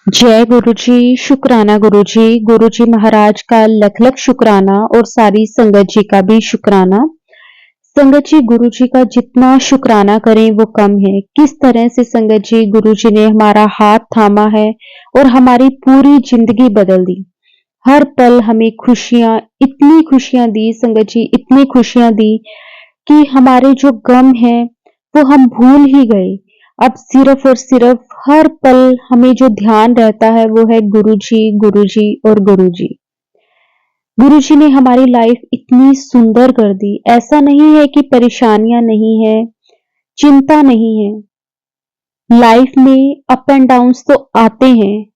जय गुरु जी, शुक्राना गुरु जी। गुरु जी महाराज का लख लख शुक्राना और सारी संगत जी का भी शुक्राना। संगत जी, गुरु जी का जितना शुक्राना करें वो कम है। किस तरह से संगत जी गुरु जी ने हमारा हाथ थामा है और हमारी पूरी जिंदगी बदल दी। हर पल हमें खुशियां, इतनी खुशियां दी संगत जी, इतनी खुशियां दी कि हमारे जो गम है वो हम भूल ही गए। अब सिर्फ और सिर्फ हर पल हमें जो ध्यान रहता है वो है गुरु जी और गुरु जी। गुरु जी ने हमारी लाइफ इतनी सुंदर कर दी। ऐसा नहीं है कि परेशानियां नहीं है, चिंता नहीं है। लाइफ में अप एंड डाउन्स तो आते हैं,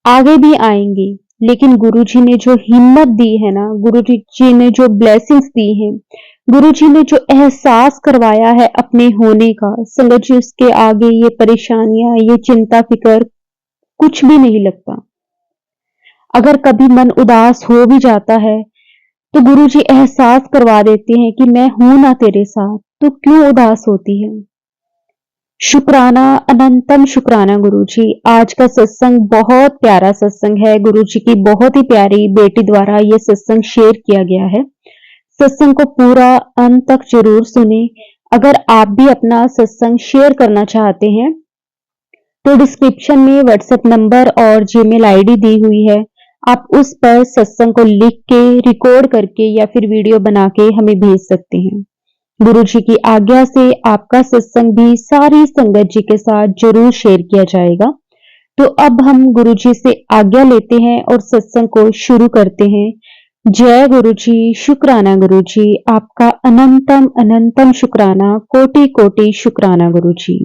आगे भी आएंगे, लेकिन गुरुजी ने जो हिम्मत दी है ना, गुरुजी जी ने जो ब्लेसिंग्स दी हैं, गुरुजी ने जो एहसास करवाया है अपने होने का, संगत जी उसके आगे ये परेशानियां, ये चिंता फिकर कुछ भी नहीं लगता। अगर कभी मन उदास हो भी जाता है तो गुरुजी एहसास करवा देते हैं कि मैं हूं ना तेरे साथ, तो क्यों उदास होती है। शुक्राना, अनंतम शुक्राना गुरुजी। आज का सत्संग बहुत प्यारा सत्संग है। गुरुजी की बहुत ही प्यारी बेटी द्वारा ये सत्संग शेयर किया गया है। सत्संग को पूरा अंत तक जरूर सुने। अगर आप भी अपना सत्संग शेयर करना चाहते हैं तो डिस्क्रिप्शन में व्हाट्सएप नंबर और जीमेल आईडी दी हुई है। आप उस पर सत्संग को लिख के, रिकॉर्ड करके या फिर वीडियो बना के हमें भेज सकते हैं। गुरु जी की आज्ञा से आपका सत्संग भी सारी संगत जी के साथ जरूर शेयर किया जाएगा। तो अब हम गुरु जी से आज्ञा लेते हैं और सत्संग को शुरू करते हैं। जय गुरु जी, शुक्राना गुरु जी, आपका अनंतम अनंतम शुक्राना, कोटि कोटि शुक्राना गुरु जी।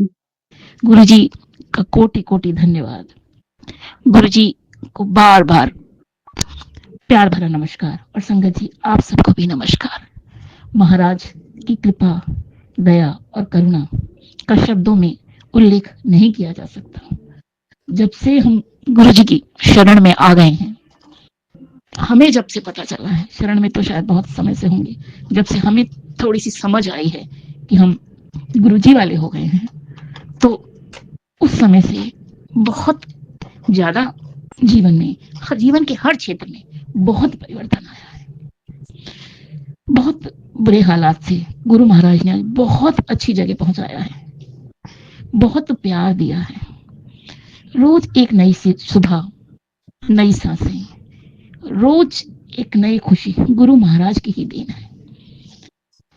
गुरु जी का कोटि कोटि धन्यवाद। गुरु जी को बार बार प्यार भरा नमस्कार और संगत जी आप सबको भी नमस्कार। महाराज की कृपा, दया और करुणा का शब्दों में उल्लेख नहीं किया जा सकता। जब से हम गुरु जी की शरण में आ गए हैं, हमें जब से पता चला है, शरण में तो शायद बहुत समय से होंगे, जब से हमें थोड़ी सी समझ आई है कि हम गुरु जी वाले हो गए हैं, तो उस समय से बहुत ज्यादा जीवन में, जीवन के हर क्षेत्र में बहुत परिवर्तन आया है। बहुत बुरे हालात से गुरु महाराज ने बहुत अच्छी जगह पहुंचाया है, बहुत प्यार दिया है। रोज एक नई सुबह, नई सांसें, रोज एक नई खुशी गुरु महाराज की ही देन है।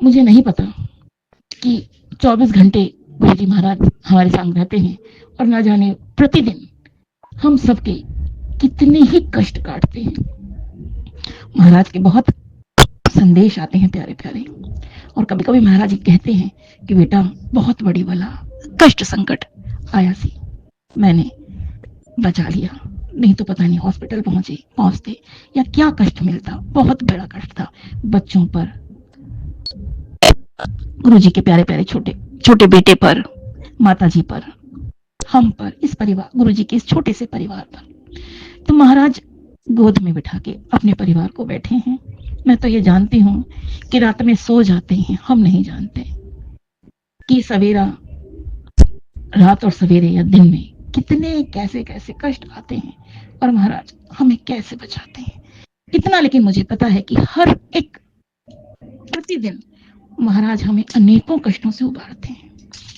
मुझे नहीं पता कि 24 घंटे गुरु जी महाराज हमारे सामने रहते हैं और ना जाने प्रतिदिन हम सबके कितने ही कष्ट काटते हैं। महाराज के बहुत संदेश आते हैं प्यारे प्यारे, और कभी कभी महाराज जी कहते हैं कि बेटा बहुत बड़ी बला कष्ट संकट आया सी, मैंने बचा लिया, नहीं तो पता नहीं हॉस्पिटल पहुंचते या क्या कष्ट मिलता। बहुत बड़ा कष्ट था बच्चों पर, गुरु जी के प्यारे प्यारे छोटे छोटे बेटे पर, माता जी पर, हम पर, इस परिवार, गुरु जी के इस छोटे से परिवार पर। तो महाराज गोद में बिठा के अपने परिवार को बैठे हैं। मैं तो ये जानती हूँ कि रात में सो जाते हैं, हम नहीं जानते कि सवेरा, रात और सवेरे या दिन में कितने कैसे कैसे कष्ट आते हैं और महाराज हमें कैसे बचाते हैं। इतना लेकिन मुझे पता है कि हर एक प्रतिदिन महाराज हमें अनेकों कष्टों से उबारते हैं।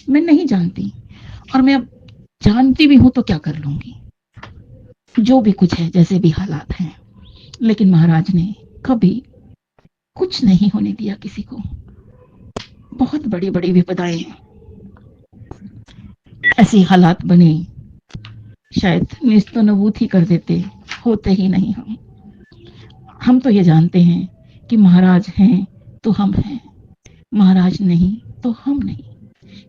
मैं नहीं जानती, और मैं अब जानती भी हूं तो क्या कर लूंगी, जो भी कुछ है, जैसे भी हालात हैं, लेकिन महाराज ने कभी कुछ नहीं होने दिया किसी को। बहुत बड़ी बड़ी विपदाएं, ऐसे हालात बने, शायद नेस्तो नबूद ही कर देते, होते ही नहीं। हम तो ये जानते हैं कि महाराज हैं तो हम हैं, महाराज नहीं तो हम नहीं।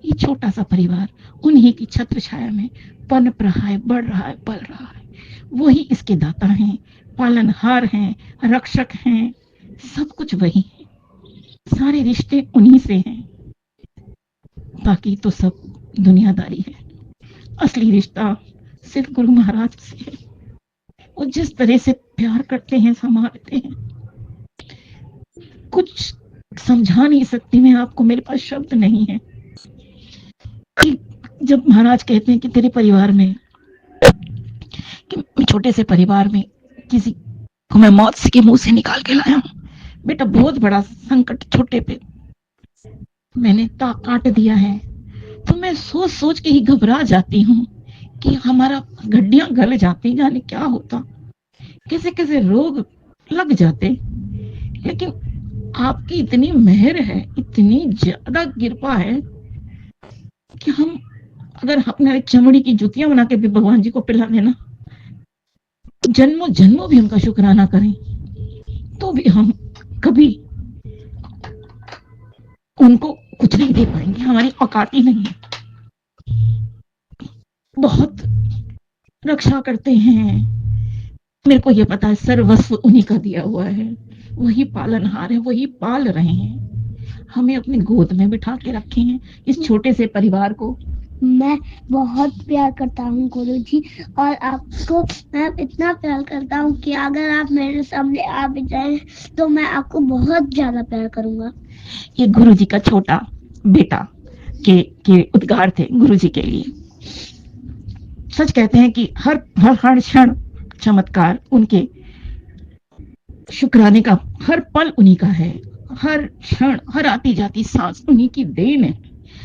ये छोटा सा परिवार उन्हीं की छत्र छाया में पनप रहा है, बढ़ रहा है, पल रहा है। वही इसके दाता हैं, पालनहार हैं, रक्षक हैं, सब कुछ वही है। सारे रिश्ते उन्हीं से हैं, बाकी तो सब दुनियादारी है। असली रिश्ता सिर्फ गुरु महाराज से है। वो जिस तरह से प्यार करते हैं, संभालते हैं, कुछ समझा नहीं सकती मैं आपको, मेरे पास शब्द नहीं है। कि जब महाराज कहते हैं कि तेरे परिवार में छोटे से परिवार में किसी को मैं मौत के मुंह से निकाल के लाया हूँ। बेटा बहुत बड़ा संकट छोटे पे मैंने काट दिया है। तो मैं सोच सोच के ही घबरा जाती हूँ कि हमारा हड्डियां गल जाती, जाने क्या होता, कैसे कैसे रोग लग जाते। लेकिन आपकी इतनी मेहर है, इतनी ज्यादा कृपा है कि हम अगर अपने चमड़ी की जुतियां बना के भी भगवान जी को पिला देना, जन्मों जन्मों भी उनका शुक्राना करें, तो भी हम कभी उनको कुछ नहीं दे पाएंगे। हमारी औकात ही नहीं है। बहुत रक्षा करते हैं, मेरे को ये पता है सर्वस्व उन्हीं का दिया हुआ है, वही पालनहार है, वही पाल रहे हैं, हमें अपनी गोद में बिठा के रखे हैं इस छोटे से परिवार को। मैं बहुत प्यार करता हूँ गुरुजी, और आपको मैं इतना प्यार करता हूँ कि अगर आप मेरे सामने आ भी जाए तो मैं आपको बहुत ज्यादा प्यार करूंगा। ये गुरुजी का छोटा बेटा के उद्गार थे गुरुजी के लिए। सच कहते हैं कि हर हर हर क्षण चमत्कार उनके, शुक्राने का हर पल उन्हीं का है, हर क्षण हर आती जाती सांस उन्हीं की देन है।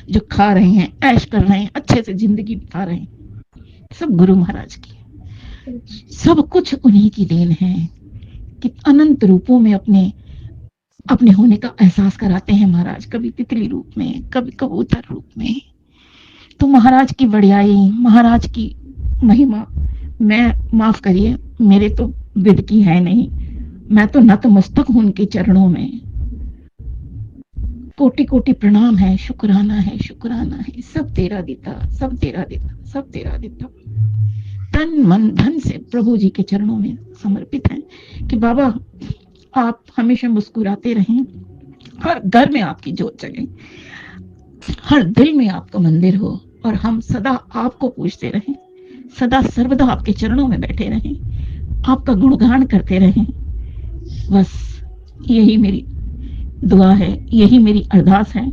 जो खा रहे हैं, ऐश कर रहे हैं, अच्छे से जिंदगी बिता रहे हैं, सब गुरु महाराज की, सब कुछ उन्हीं की देन है कि अनंत रूपों में अपने अपने होने का एहसास कराते हैं महाराज, कभी तितली रूप में, कभी कबूतर रूप में। तो महाराज की बड़ाई, महाराज की महिमा, मैं माफ करिए मेरे तो विद की है नहीं, मैं तो नतमस्तक हूं उनके चरणों में। कोटि कोटि प्रणाम है, शुक्राना है, शुक्राना है, सब तेरा देता, सब तेरा देता, सब तेरा देता। तन मन धन से प्रभु जी के चरणों में समर्पित हैं कि बाबा आप हमेशा मुस्कुराते रहें, हर घर में आपकी जोत जगे, हर दिल में आपका मंदिर हो, और हम सदा आपको पूजते रहें, सदा सर्वदा आपके चरणों में बैठे रहें, आपका गुणगान करते रहें। बस यही मेरी दुआ है, यही मेरी अरदास है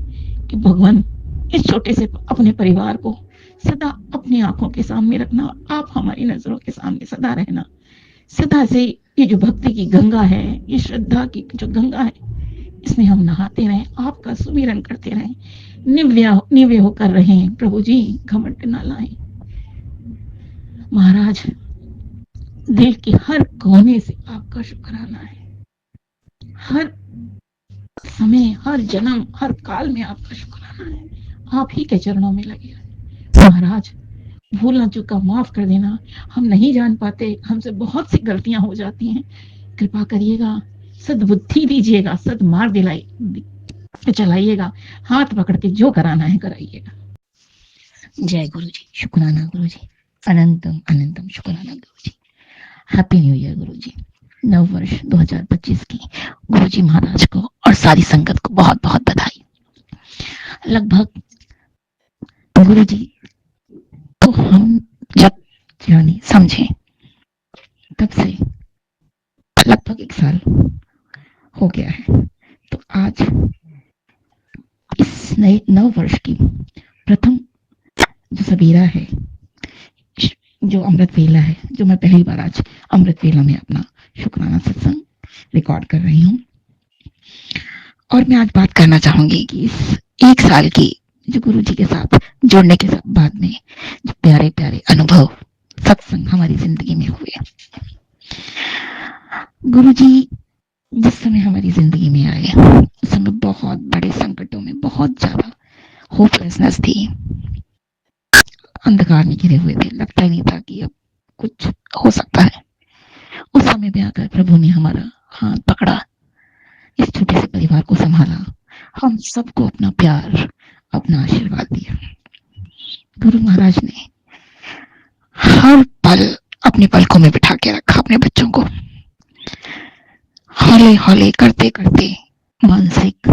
कि भगवान इस छोटे से अपने परिवार को सदा अपनी आंखों के सामने रखना, आप हमारी नजरों के सामने सदा रहना, सदा से ये जो भक्ति की गंगा है, ये श्रद्धा की जो गंगा है, इसमें हम नहाते रहें, आपका सुमिरन करते रहें, निव्य होकर रहें। प्रभु जी घमंड ना लाएं महाराज, दिल के हर कोने से आपका शुक्राना है, हर समय, हर जन्म, हर काल में आपका शुक्राना है। आप ही के चरणों में लगे महाराज, भूलना चूका माफ कर देना, हम नहीं जान पाते, हमसे बहुत सी गलतियां हो जाती हैं, कृपा करिएगा, सद्बुद्धि दीजिएगा, सद्मार्ग दिलाई चलाइएगा, हाथ पकड़ के जो कराना है कराइएगा। जय गुरु जी, शुक्राना गुरु जी, अनंतम अनंतम शुक्राना गुरु जी। हैप्पी न्यू ईयर गुरु जी, नव वर्ष 2025 की गुरु जी महाराज को और सारी संगत को बहुत बहुत बधाई। लगभग गुरु जी तो हम जब यानी समझे तब से लगभग 1 साल हो गया है। तो आज इस नए नव वर्ष की प्रथम जो सबेरा है, जो अमृत वेला है, जो मैं पहली बार आज अमृत वेला में अपना शुक्राना सत्संग रिकॉर्ड कर रही हूँ, और मैं आज बात करना चाहूंगी कि इस 1 साल की जो गुरु जी के साथ जुड़ने के बाद में जो प्यारे प्यारे अनुभव सत्संग हमारी जिंदगी में हुए। गुरु जी जिस समय हमारी जिंदगी में आए उस समय बहुत बड़े संकटों में, बहुत ज्यादा होपलेसनेस थी, अंधकार में घिरे हुए थे, लगता ही नहीं था कि अब कुछ हो सकता है। उस समय में आकर प्रभु ने हमारा हाथ पकड़ा, इस छोटे से परिवार को संभाला, हम सबको अपना प्यार, अपना आशीर्वाद दिया। गुरु महाराज ने हर पल अपने पलकों में बिठा के रखा अपने बच्चों को, हौले हौले करते करते मानसिक,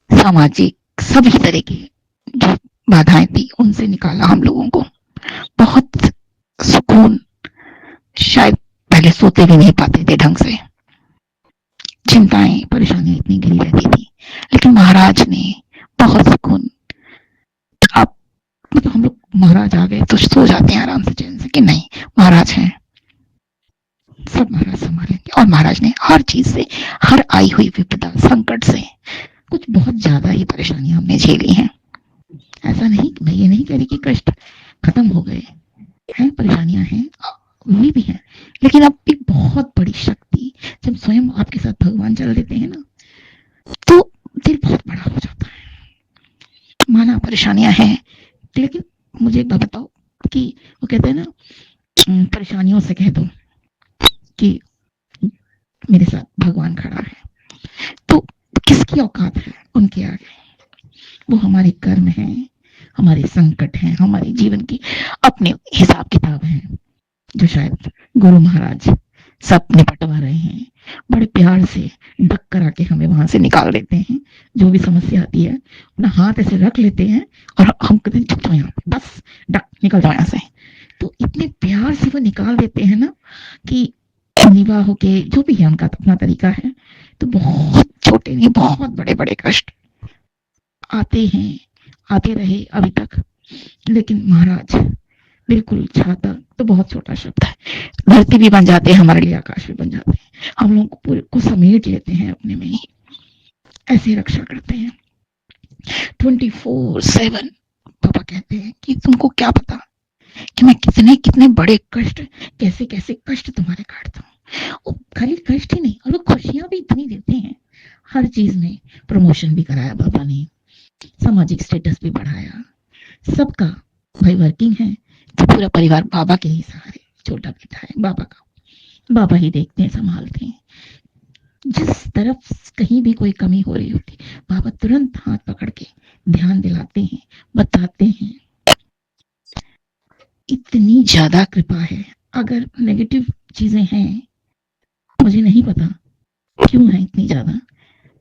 सामाजिक सभी तरह की जो बाधाएं थी उनसे निकाला हम लोगों को। बहुत सुकून, शायद पहले सोते भी नहीं पाते थे ढंग से, चिंताएं परेशानियां इतनी घिरी रहती थी, लेकिन महाराज ने बहुत सुकून। अब मतलब हम लोग महाराज आ गए तो सो जाते हैं आराम से चैन से कि नहीं महाराज हैं, सब महाराज संभालेंगे। और महाराज ने हर चीज से, हर आई हुई विपदा संकट से, कुछ बहुत ज्यादा ही परेशानियां हमने झेली हैं। ऐसा नहीं, मैं ये नहीं कह रही कि कष्ट खत्म हो गए हैं, परेशानियां हैं, हुई भी हैं, लेकिन अब एक बहुत बड़ी शक्ति जब स्वयं आपके साथ भगवान चल देते हैं ना, तो दिल बहुत बड़ा हो जाता है। माना परेशानियां हैं, लेकिन मुझे एक बात बताओ कि वो कहते हैं ना, परेशानियों से कह दो कि मेरे साथ भगवान खड़ा है, तो किसकी औकात है उनके आगे? वो हमारे कर्म हैं, हमारे संकट हैं, हमारे जीवन की अपने हिसाब किताब हैं, जो शायद गुरु महाराज सब निपटवा रहे हैं। बड़े प्यार से डक कर आके हमें वहां से निकाल देते हैं। जो भी समस्या आती है अपना हाथ ऐसे रख लेते हैं और हम कहते हैं चुप जाओ यहाँ पे, बस डक निकल जाओ यहाँ से। तो इतने प्यार से वो निकाल देते हैं ना कि निवाह होके, जो भी है उनका अपना तरीका है। तो बहुत छोटे नहीं, बहुत बड़े बड़े कष्ट आते हैं, आते रहे अभी तक, लेकिन महाराज बिल्कुल छाता तो बहुत छोटा शब्द है, धरती भी बन जाते हैं हमारे लिए, आकाश भी बन जाते हैं, हम लोगों को पूरे को समेट लेते हैं अपने में ही, ऐसे रक्षा करते हैं 24/7। पापा कहते हैं कि तुमको क्या पता कि मैं कितने कितने बड़े कष्ट, कैसे कैसे कष्ट तुम्हारे काटता हूँ। खाली कष्ट ही नहीं, और वो खुशियां भी इतनी देते हैं। हर चीज में प्रमोशन भी कराया बाबा ने, सामाजिक स्टेटस भी बढ़ाया सबका। भाई वर्किंग है तो पूरा परिवार बाबा के ही सहारे, छोटा बेटा है बाबा का, बाबा ही देखते हैं, संभालते हैं। जिस तरफ कहीं भी कोई कमी हो रही होती, बाबा तुरंत हाथ पकड़ के ध्यान दिलाते हैं, बताते हैं। इतनी ज्यादा कृपा है। अगर नेगेटिव चीजें हैं, मुझे नहीं पता क्यों है इतनी ज्यादा,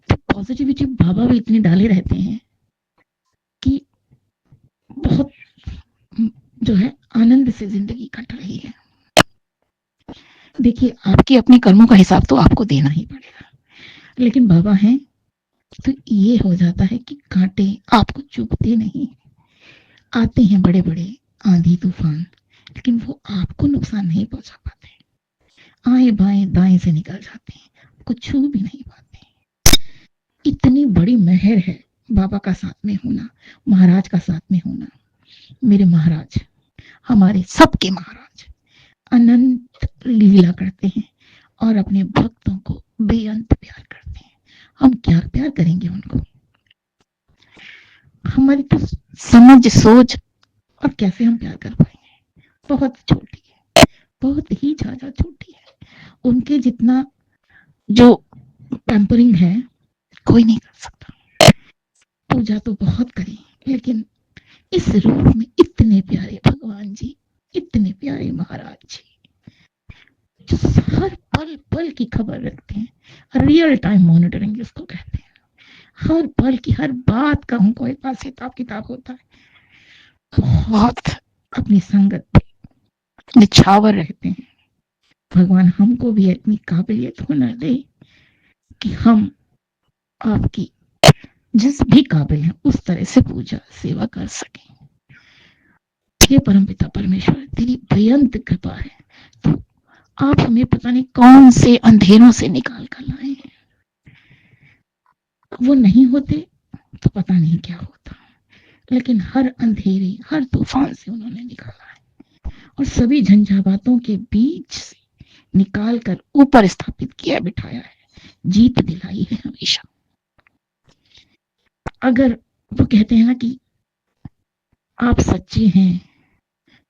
तो पॉजिटिविटी बाबा भी इतने डाले रहते हैं कि बहुत जो है आनंद से जिंदगी कट रही है। देखिए, आपके अपने कर्मों का हिसाब तो आपको देना ही पड़ेगा, लेकिन बाबा हैं तो ये हो जाता है कि कांटे आपको चुभते नहीं। आते हैं बड़े बड़े आंधी तूफान, लेकिन वो आपको नुकसान नहीं पहुंचा पाते। आए बाएं दाएं से निकल जाते हैं, आपको छू भी नहीं पाते। इतनी बड़ी मेहर है बाबा का साथ में होना, महाराज का साथ में होना। मेरे महाराज, हमारे सबके महाराज अनंत लीला करते हैं और अपने भक्तों को बेअंत प्यार करते हैं। हम क्या प्यार करेंगे उनको? हमारी तो समझ, सोच और कैसे हम प्यार कर पाएंगे, बहुत छोटी है, बहुत ही ज्यादा छोटी है। उनके जितना जो पैम्परिंग है कोई नहीं कर सकता। पूजा तो बहुत करी, लेकिन इस रूप में इतने प्यारे भगवान जी, इतने प्यारे महाराज जी, जो हर पल पल की खबर रखते हैं, रियल टाइम मॉनिटरिंग जिसको कहते हैं। हर पल की हर बात का उनको एक पास हिसाब किताब होता है। बहुत अपनी संगत पे निछावर रहते हैं। भगवान हमको भी इतनी काबिलियत होना दे कि हम आपकी जिस भी काबिल हैं उस तरह से पूजा सेवा कर सकें। हे परमपिता परमेश्वर, तेरी बेअंत कृपा है, तो आप हमें पता नहीं कौन से अंधेरों से निकाल कर लाए हैं। वो नहीं होते तो पता नहीं क्या होता, लेकिन हर अंधेरे, हर तूफान से उन्होंने निकाला है और सभी झंझावातों के बीच से निकाल कर ऊपर स्थापित किया, बिठाया है, जीत दिलाई है हमेशा। अगर वो कहते हैं ना कि आप सच्चे हैं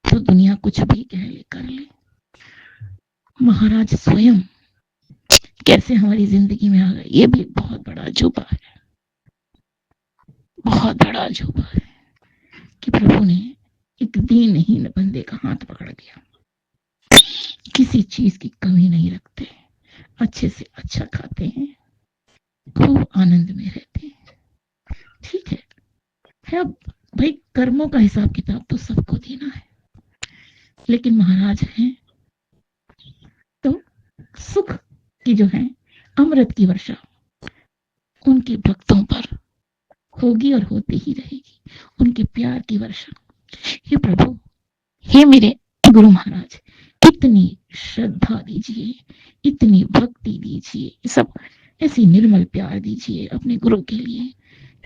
तो दुनिया कुछ भी कह ले, कर ले। महाराज स्वयं कैसे हमारी जिंदगी में आ गए, ये भी बहुत बड़ा अजूबा है, बहुत बड़ा अजूबा है कि प्रभु ने एक दीनहीन बंदे का हाथ पकड़ दिया। किसी चीज की कमी नहीं रखते, अच्छे से अच्छा खाते हैं, खूब आनंद में रहते हैं। ठीक है अब भाई कर्मों का हिसाब किताब तो सबको देना है, लेकिन महाराज हैं तो सुख की जो है अमृत की वर्षा उनके भक्तों पर होगी और होती ही रहेगी, उनके प्यार की वर्षा। हे प्रभु, हे मेरे गुरु महाराज, इतनी श्रद्धा दीजिए, इतनी भक्ति दीजिए, ये सब ऐसी निर्मल प्यार दीजिए अपने गुरु के लिए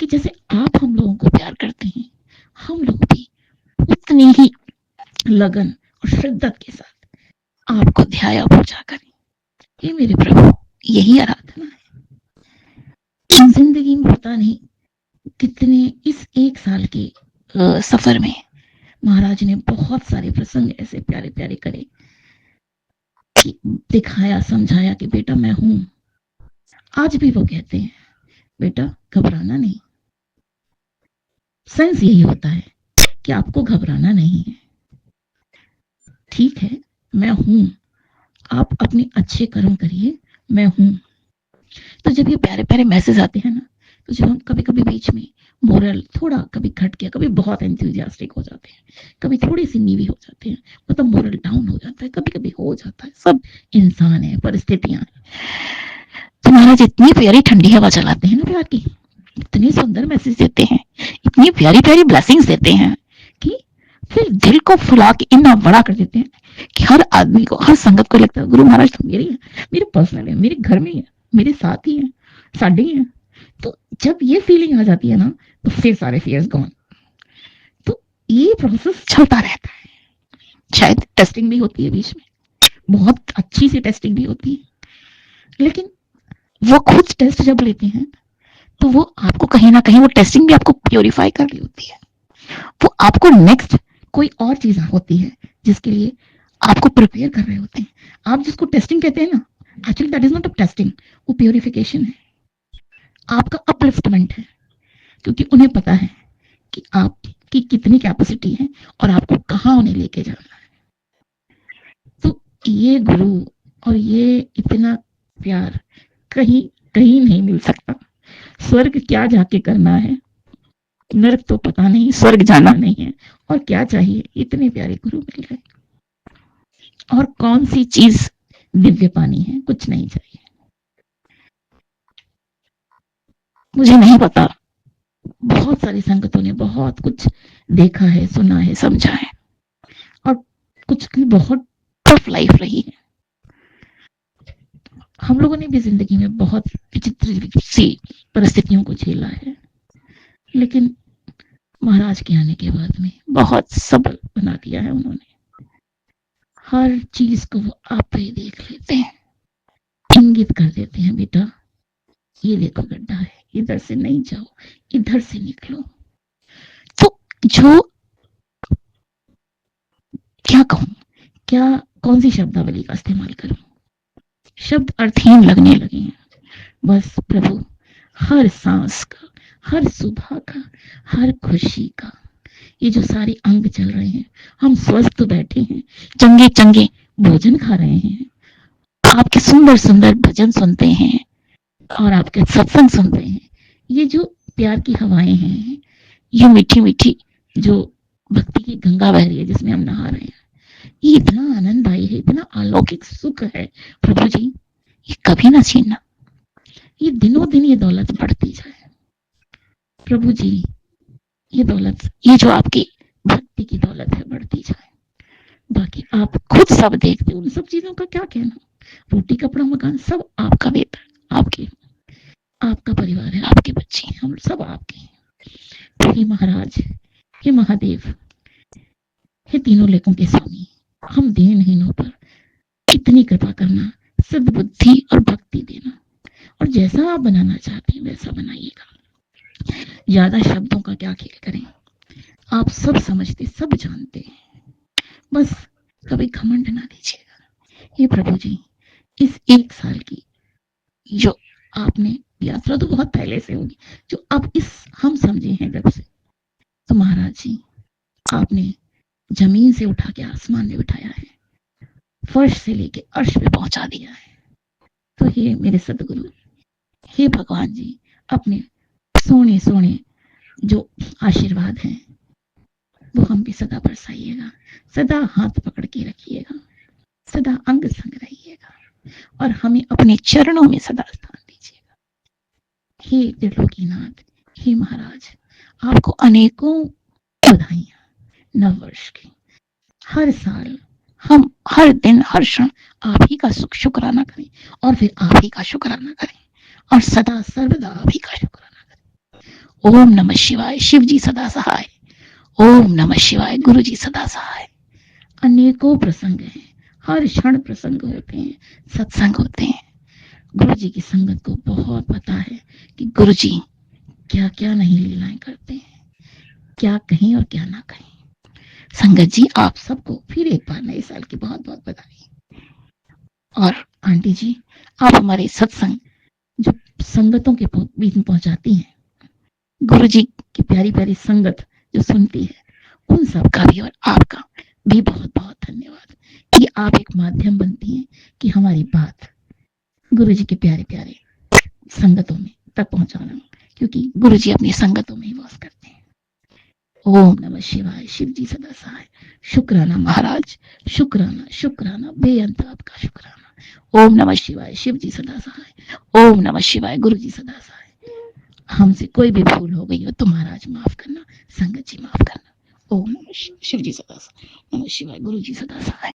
कि जैसे आप हम लोगों को प्यार करते हैं, हम लोग भी उतनी ही लगन और शिद्दत के साथ आपको ध्याया पूजा करें। हे मेरे प्रभु, यही आराधना है। जिंदगी में पता नहीं कितने इस एक साल के सफर में महाराज ने बहुत सारे प्रसंग ऐसे प्यारे प्यारे करे कि दिखाया, समझाया कि बेटा मैं हूं। आज भी वो कहते हैं बेटा घबराना नहीं। सेंस यही होता है कि आपको घबराना नहीं है, ठीक है, मैं हूं, आप अपने अच्छे कर्म करिए, मैं हूं। तो जब ये प्यारे प्यारे मैसेज आते हैं ना, तो जब हम कभी कभी बीच में मोरल थोड़ा कभी घट गया, कभी बहुत एंथुजियास्टिक हो जाते हैं, कभी थोड़ी सी नीवी हो जाते हैं, मतलब मोरल डाउन हो जाता है, कभी कभी हो जाता है, सब इंसान है, परिस्थितियां हैं। तो महाराज इतनी प्यारी ठंडी हवा चलाते हैं ना प्यार की, इतने सुंदर मैसेज देते हैं, इतनी प्यारी प्यारी ब्लेसिंग्स देते हैं कि फिर दिल को फुला के इतना बड़ा कर देते हैं कि हर आदमी को, हर संगत को लगता है गुरु महाराज तो मेरे हैं, मेरे पर्सनल है, मेरे घर में है, मेरे साथ ही है, साढ़े ही है। तो जब ये फीलिंग आ जाती है ना, तो फिर सारे फियर्स गॉन। तो ये प्रोसेस चलता रहता है, शायद टेस्टिंग भी होती है बीच में, बहुत अच्छी सी टेस्टिंग भी होती है, लेकिन वो खुद टेस्ट जब लेते हैं तो वो आपको कहीं ना कहीं वो टेस्टिंग भी आपको प्योरीफाई कर रही होती है, वो आपको नेक्स्ट कोई और चीज होती है जिसके लिए आपको प्रिपेयर कर रहे होते हैं। आप जिसको टेस्टिंग कहते हैं ना, actually that is not a testing, वो प्योरिफिकेशन है, आपका अपलिफ्टमेंट है, क्योंकि उन्हें पता है कि आपकी कितनी कैपेसिटी है और आपको कहाँ उन्हें लेके जाना है। तो ये गुरु और ये इतना प्यार कहीं कहीं नहीं मिल सकता। स्वर्ग क्या जाके करना है, नरक तो पता नहीं, स्वर्ग जाना नहीं है, और क्या चाहिए, इतने प्यारे गुरु मिल गए, और कौन सी चीज दिव्य पानी है, कुछ नहीं चाहिए। मुझे नहीं पता, बहुत सारी संगतों ने बहुत कुछ देखा है, सुना है, समझा है, और कुछ की बहुत टफ लाइफ रही है। हम लोगों ने भी जिंदगी में बहुत विचित्र सी परिस्थितियों को झेला है, लेकिन महाराज के आने के बाद में बहुत सबल बना दिया है उन्होंने। हर चीज को वो आप ही देख लेते हैं, इंगित कर देते हैं, बेटा ये देखो गड्ढा है, इधर से नहीं जाओ, इधर से निकलो। तो जो क्या कहूं, क्या कौन सी शब्दावली का इस्तेमाल करूं, शब्द अर्थहीन लगने लगे हैं। बस प्रभु हर सांस का, हर सुबह का, हर खुशी का, ये जो सारे अंग चल रहे हैं, हम स्वस्थ बैठे हैं, चंगे चंगे भोजन खा रहे हैं, आपके सुंदर सुंदर भजन सुनते हैं और आपके सत्संग सुनते हैं, ये जो प्यार की हवाएं हैं, ये मीठी मीठी जो भक्ति की गंगा बह रही है जिसमें हम नहा रहे हैं, ये इतना आनंददायी है, इतना अलौकिक सुख है प्रभु जी, ये कभी ना छीनना, ये दिनों दिन ये दौलत बढ़ती जाए प्रभु जी, ये दौलत, ये जो आपकी भक्ति की दौलत है बढ़ती जाए। बाकी आप खुद सब देखते हो, उन सब चीजों का क्या कहना, रोटी कपड़ा मकान सब आपका वेतन, आपके, आपका परिवार है, आपके बच्चे हैं, हम सब आपके हैं। तो हे महाराज, हे महादेव, हे तीनों लेकों के स्वामी, हम दीनहीनों पर इतनी कृपा करना, सद्बुद्धि और भक्ति देना, और जैसा आप बनाना चाहते हैं वैसा बनाइएगा। ज्यादा शब्दों का क्या खेल करें, आप सब समझते, सब जानते हैं, बस कभी घमंड ना दीजिएगा। ये प्रभु जी, इस एक साल की जो आपने, यात्रा तो बहुत पहले से होगी, जो अब इस हम समझे हैं जब से, तो महाराज जी आपने जमीन से उठा के आसमान में बिठाया है, फर्श से लेके अर्श पे पहुंचा दिया है। तो हे मेरे सदगुरु, हे भगवान जी, अपने सोने सोने जो आशीर्वाद हैं वो हम भी सदा बरसाइएगा, सदा हाथ पकड़ के रखिएगा, सदा अंग संग रहिएगा, और हमें अपने चरणों में सदा स्थान दीजिएगा। हे त्रिलोकीनाथ, हे महाराज, आपको अनेकों बधाइयां नव वर्ष की। हर साल हम हर दिन हर क्षण आप ही का शुक्राना करें और फिर आप ही का शुक्राना करें और सदा सर्वदा आप ही का शुक्राना करें। ओम नमः शिवाय। शिव जी सदा सहाय। ओम नमः शिवाय। गुरु जी सदा सहाय। अनेकों प्रसंग हैं, हर क्षण प्रसंग होते हैं, सत्संग होते हैं। गुरु जी की संगत को बहुत पता है कि गुरु जी क्या क्या नहीं लीलाएं करते हैं, क्या कहीं और क्या ना कहीं। संगत जी आप सबको फिर एक बार नए साल की बहुत बहुत बधाई। और आंटी जी आप हमारे सत्संग जो संगतों के बीच में पहुंचाती हैं, गुरु जी की प्यारी प्यारी संगत जो सुनती है, उन सब का भी और आपका भी बहुत बहुत धन्यवाद कि आप एक माध्यम बनती हैं कि हमारी बात गुरु जी के प्यारे प्यारे संगतों में तक पहुंचाना, क्योंकि गुरु जी अपनी संगतों में ही वास करते हैं। ओम नमः शिवाय। शिव जी सदा सहाय। शुक्राना महाराज, शुक्राना शुक्राना बेअंत आपका शुक्राना। ओम नमः शिवाय। शिव जी सदा सहाय। ओम नमः शिवाय। गुरु जी सदा सहाय। हमसे कोई भी भूल हो गई हो तो महाराज माफ करना, संगत जी माफ करना। ओम नमः शिव जी सदा सहाय। नमः शिवाय। गुरु जी सदा सहाय।